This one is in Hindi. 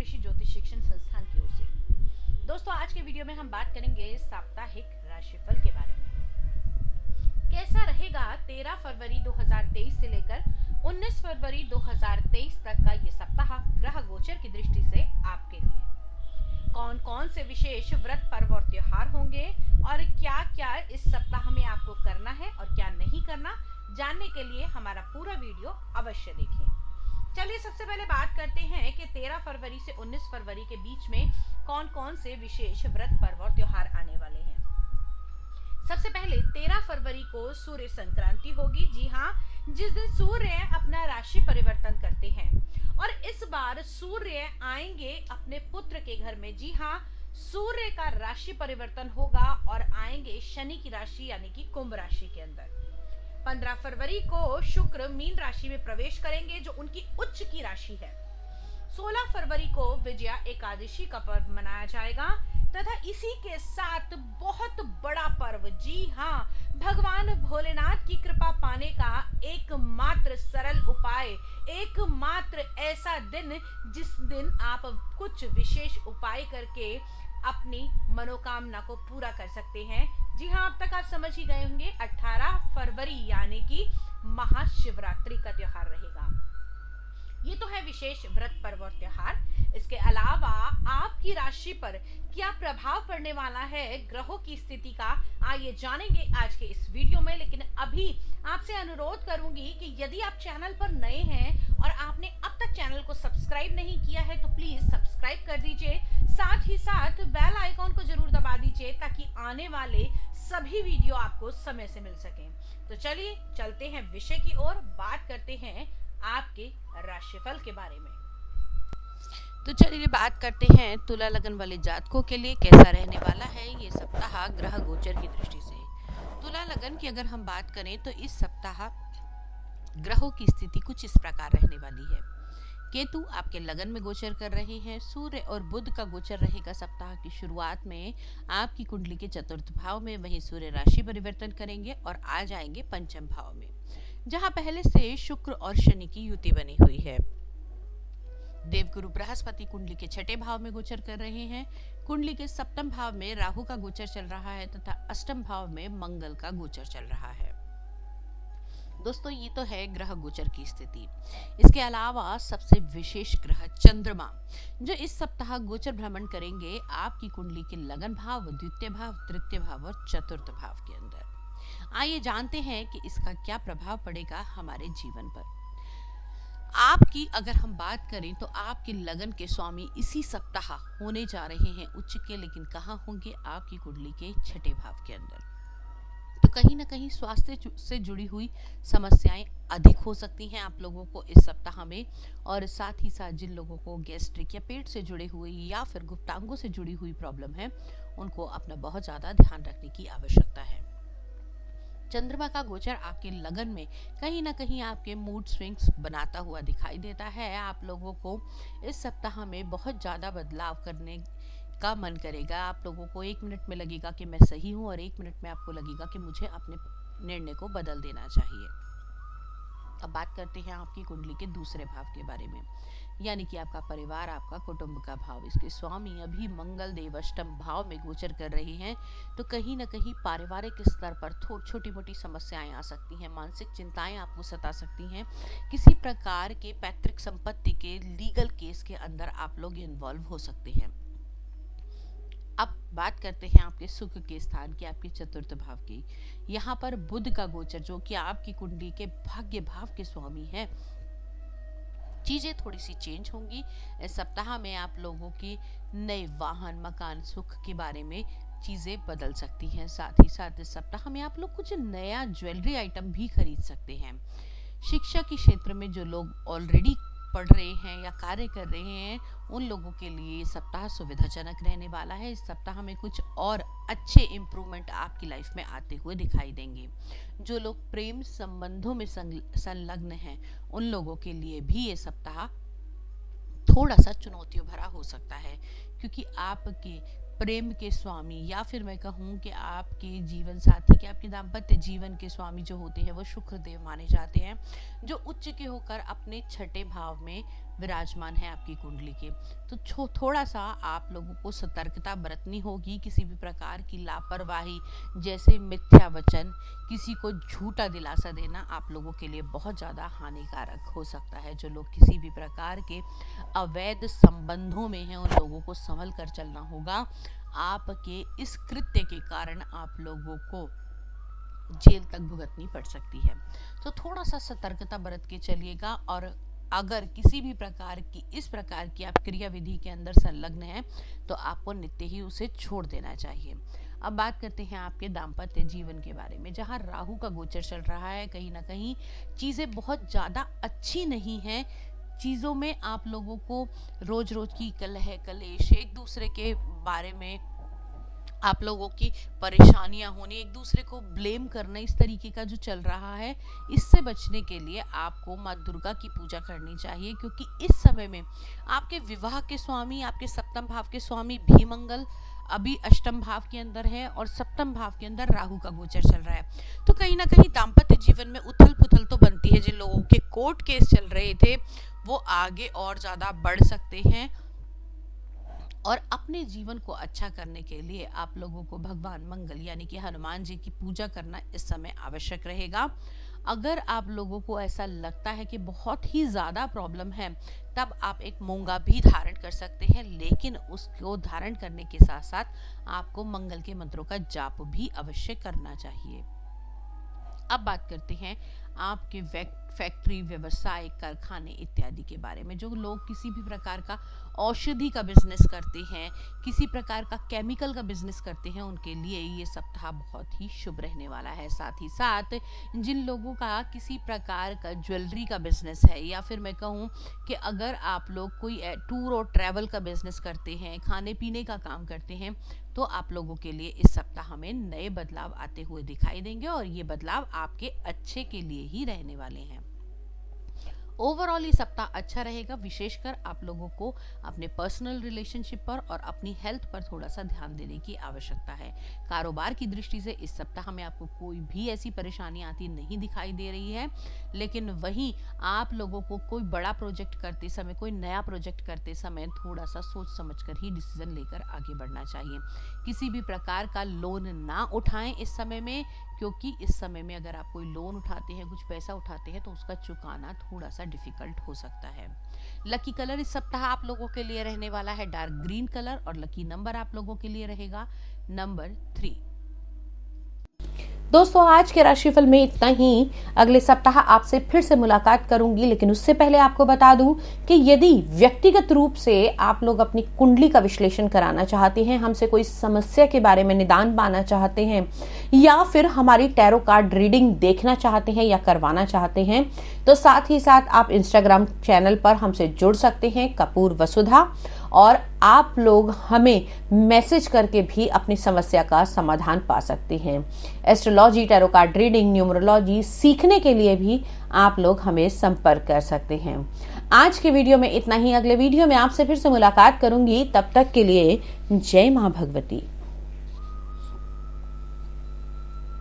ऋषि ज्योतिष शिक्षण संस्थान की ओर से। दोस्तों, आज के वीडियो में हम बात करेंगे साप्ताहिक राशिफल के बारे में। कैसा रहेगा 13 फरवरी 2023 से लेकर 19 फरवरी 2023 तक का ये सप्ताह ग्रह गोचर की दृष्टि से आपके लिए। कौन कौन से विशेष व्रत, पर्व और त्योहार होंगे और क्या क्या इस सप्ताह में आपको करना है और क्या नहीं करना, जानने के लिए हमारा पूरा वीडियो अवश्य देखें। चलिए सबसे पहले बात करते हैं कि 13 फरवरी से 19 फरवरी के बीच में कौन कौन से विशेष व्रत, पर्व और त्योहार आने वाले हैं। सबसे पहले 13 फरवरी को सूर्य संक्रांति होगी। जी हाँ, जिस दिन सूर्य अपना राशि परिवर्तन करते हैं और इस बार सूर्य आएंगे अपने पुत्र के घर में। जी हाँ, सूर्य का राशि परिवर्तन होगा और आएंगे शनि की राशि यानी कि कुंभ राशि के अंदर। 15 फरवरी को शुक्र मीन राशि में प्रवेश करेंगे जो उनकी उच्च की राशि है। 16 फरवरी को विजया एकादशी का पर्व मनाया जाएगा तथा इसी के साथ बहुत बड़ा पर्व, जी हाँ, भगवान भोलेनाथ की कृपा पाने का एकमात्र सरल उपाय, एकमात्र ऐसा दिन जिस दिन आप कुछ विशेष उपाय करके अपनी मनोकामना को पूरा कर सकते हैं। जी हाँ, अब तक आप समझ ही गए होंगे, 18 फरवरी यानी कि महाशिवरात्रि का त्योहार रहेगा। ये तो है विशेष व्रत, पर्व और त्योहार। इसके अलावा आपकी राशि पर क्या प्रभाव पड़ने वाला है ग्रहों की स्थिति का, आइए जानेंगे आज के इस वीडियो में। लेकिन अभी आपसे अनुरोध करूंगी कि यदि आप चैनल पर नए हैं और आपने अब तक चैनल को सब्सक्राइब नहीं किया है तो प्लीज सब्सक्राइब कर दीजिए। साथ ही साथ बेल आइकॉन को जरूर दबा दीजिए ताकि आने वाले सभी वीडियो आपको समय से मिल सकें। तो चलिए चलते हैं विषय की ओर, बात करते हैं आपके राशिफल के बारे में। तो चलिए बात करते हैं तुला लगन वाले जातकों के लिए कैसा रहने वाला है ये सप्ताह ग्रह गोचर की दृष्टि से। तुला लगन की अगर हम बात करें तो इस सप्ताह ग्रहों की स्थिति कुछ इस प्रकार रहने वाली है। केतु आपके लगन में गोचर कर रहे हैं। सूर्य और बुध का गोचर रहेगा सप्ताह की शुरुआत में आपकी कुंडली के चतुर्थ भाव में। वहीं सूर्य राशि परिवर्तन करेंगे और आ जाएंगे पंचम भाव में, जहां पहले से शुक्र और शनि की युति बनी हुई है। देवगुरु बृहस्पति कुंडली के छठे भाव में गोचर कर रहे हैं। कुंडली के सप्तम भाव में राहु का गोचर चल रहा है तथा अष्टम भाव में मंगल का गोचर चल रहा है। दोस्तों, ये तो है ग्रह गोचर की स्थिति। इसके अलावा सबसे विशेष ग्रह चंद्रमा जो इस सप्ताह गोचर भ्रमण करेंगे आपकी कुंडली के लगन भाव, द्वितीय भाव, तृतीय भाव और चतुर्थ भाव के अंदर। आइए जानते हैं कि इसका क्या प्रभाव पड़ेगा हमारे जीवन पर। आपकी अगर हम बात करें तो आपके लगन के स्वामी इसी सप्ताह होने जा रहे हैं उच्च के, लेकिन कहाँ होंगे? आपकी कुंडली के छठे भाव के अंदर। तो कहीं ना कहीं स्वास्थ्य से जुड़ी हुई समस्याएं अधिक हो सकती हैं आप लोगों को इस सप्ताह में। और साथ ही साथ जिन लोगों को गैस्ट्रिक या पेट से जुड़े हुए या फिर गुप्तांगों से जुड़ी हुई प्रॉब्लम है, उनको अपना बहुत ज़्यादा ध्यान रखने की आवश्यकता है। चंद्रमा का गोचर आपके लगन में कहीं ना कहीं आपके मूड स्विंग्स बनाता हुआ दिखाई देता है। आप लोगों को इस सप्ताह में बहुत ज़्यादा बदलाव करने का मन करेगा। आप लोगों को 1 मिनट में लगेगा कि मैं सही हूँ और 1 मिनट में आपको लगेगा कि मुझे अपने निर्णय को बदल देना चाहिए। अब बात करते हैं आपकी कुंडली के दूसरे भाव के बारे में, यानी कि आपका परिवार, आपका कुटुंब का भाव। इसके स्वामी अभी मंगल देव अष्टम भाव में गोचर कर रहे हैं। तो कहीं ना कहीं पारिवारिक स्तर पर छोटी मोटी समस्याएं आ सकती हैं, मानसिक चिंताएं आपको सता सकती हैं। किसी प्रकार के पैतृक संपत्ति के लीगल केस के अंदर आप लोग इन्वॉल्व हो सकते हैं। अब बात करते हैं आपके सुख के स्थान की, आपके चतुर्थ भाव की। यहाँ पर बुध का गोचर जो कि आपकी कुंडली के भाग्य भाव के स्वामी है। चीजें थोड़ी सी चेंज होंगी इस सप्ताह में। आप लोगों की नए वाहन, मकान, सुख के बारे में चीजें बदल सकती हैं। साथ ही साथ इस सप्ताह में आप लोग कुछ नया ज्वेलरी आइटम भी खरीद सकते हैं। शिक्षा के क्षेत्र में जो लोग ऑलरेडी पढ़ रहे हैं या कार्य कर रहे हैं, उन लोगों के लिए ये सप्ताह सुविधाजनक रहने वाला है। इस सप्ताह में कुछ और अच्छे इम्प्रूवमेंट आपकी लाइफ में आते हुए दिखाई देंगे। जो लोग प्रेम संबंधों में संलग्न हैं, उन लोगों के लिए भी ये सप्ताह थोड़ा सा चुनौतियों भरा हो सकता है, क्योंकि आपके प्रेम के स्वामी या फिर मैं कहूँ कि आपके जीवन साथी के, आपके दाम्पत्य जीवन के स्वामी जो होते हैं वो शुक्र देव माने जाते हैं, जो उच्च के होकर अपने छठे भाव में विराजमान है आपकी कुंडली के। तो थोड़ा सा आप लोगों को सतर्कता बरतनी होगी। किसी भी प्रकार की लापरवाही जैसे मिथ्या वचन, किसी को झूठा दिलासा देना आप लोगों के लिए बहुत ज़्यादा हानिकारक हो सकता है। जो लोग किसी भी प्रकार के अवैध संबंधों में हैं उन लोगों को संभल कर चलना होगा। आपके इस कृत्य के कारण आप लोगों को जेल तक भुगतनी पड़ सकती है। तो थोड़ा सा सतर्कता बरत के चलिएगा। और अगर किसी भी प्रकार की इस प्रकार की आप क्रियाविधि के अंदर संलग्न हैं तो आपको नित्य ही उसे छोड़ देना चाहिए। अब बात करते हैं आपके दाम्पत्य जीवन के बारे में। जहां राहु का गोचर चल रहा है, कहीं ना कहीं चीज़ें बहुत ज़्यादा अच्छी नहीं हैं। चीज़ों में आप लोगों को रोज रोज की कलह कलेश, एक दूसरे के बारे में आप लोगों की परेशानियां होनी, एक दूसरे को ब्लेम करना, इस तरीके का जो चल रहा है, इससे बचने के लिए आपको माँ दुर्गा की पूजा करनी चाहिए। क्योंकि इस समय में आपके विवाह के स्वामी, आपके सप्तम भाव के स्वामी भी मंगल अभी अष्टम भाव के अंदर है और सप्तम भाव के अंदर राहु का गोचर चल रहा है। तो कहीं ना कहीं दाम्पत्य जीवन में उथल पुथल तो बनती है। जिन लोगों के कोर्ट केस चल रहे थे वो आगे और ज़्यादा बढ़ सकते हैं। और अपने जीवन को अच्छा करने के लिए आप लोगों को भगवान मंगल यानी कि हनुमान जी की पूजा करना इस समय आवश्यक रहेगा। अगर आप लोगों को ऐसा लगता है कि बहुत ही ज़्यादा प्रॉब्लम है, तब आप एक मूंगा भी धारण कर सकते हैं, लेकिन उसको धारण करने के साथ साथ आपको मंगल के मंत्रों का जाप भी अवश्य करना चाहिए। अब बात करते हैं आपके फैक्ट्री, व्यवसाय, कारखाने इत्यादि के बारे में। जो लोग किसी भी प्रकार का औषधि का बिजनेस करते हैं, किसी प्रकार का केमिकल का बिजनेस करते हैं, उनके लिए ये सप्ताह बहुत ही शुभ रहने वाला है। साथ ही साथ जिन लोगों का किसी प्रकार का ज्वेलरी का बिजनेस है, या फिर मैं कहूँ कि अगर आप लोग कोई टूर और ट्रैवल का बिजनेस करते हैं, खाने पीने का काम करते हैं, तो आप लोगों के लिए इस सप्ताह में नए बदलाव आते हुए दिखाई देंगे और ये बदलाव आपके अच्छे के लिए ही रहने वाले हैं। ओवरऑल ये सप्ताह अच्छा रहेगा। विशेषकर आप लोगों को अपने पर्सनल रिलेशनशिप पर और अपनी हेल्थ पर थोड़ा सा ध्यान देने की आवश्यकता है। कारोबार की दृष्टि से इस सप्ताह में आपको कोई भी ऐसी परेशानी आती नहीं दिखाई दे रही है, लेकिन वहीं आप लोगों को कोई बड़ा प्रोजेक्ट करते समय, कोई नया प्रोजेक्ट करते समय थोड़ा सा सोच समझकर ही डिसीजन लेकर आगे बढ़ना चाहिए। किसी भी प्रकार का लोन ना उठाएं इस समय में, क्योंकि इस समय में अगर आप कोई लोन उठाते हैं, कुछ पैसा उठाते हैं, तो उसका चुकाना थोड़ा सा डिफिकल्ट हो सकता है। लकी कलर इस सप्ताह आप लोगों के लिए रहने वाला है डार्क ग्रीन कलर और लकी नंबर आप लोगों के लिए रहेगा नंबर 3। दोस्तों आज के राशिफल में इतना ही। अगले सप्ताह आपसे फिर से मुलाकात करूंगी, लेकिन उससे पहले आपको बता दूं कि यदि व्यक्तिगत रूप से आप लोग अपनी कुंडली का विश्लेषण कराना चाहते हैं, हमसे कोई समस्या के बारे में निदान पाना चाहते हैं, या फिर हमारी टैरो कार्ड रीडिंग देखना चाहते हैं या करवाना चाहते हैं, तो साथ ही साथ आप इंस्टाग्राम चैनल पर हमसे जुड़ सकते हैं कपूर वसुधा, और आप लोग हमें मैसेज करके भी अपनी समस्या का समाधान पा सकते हैं। Astrology, tarot card reading, numerology सीखने के लिए भी आप लोग हमें संपर्क कर सकते हैं। आज के वीडियो में इतना ही। अगले वीडियो में आपसे फिर से मुलाकात करूंगी। तब तक के लिए जय मां भगवती।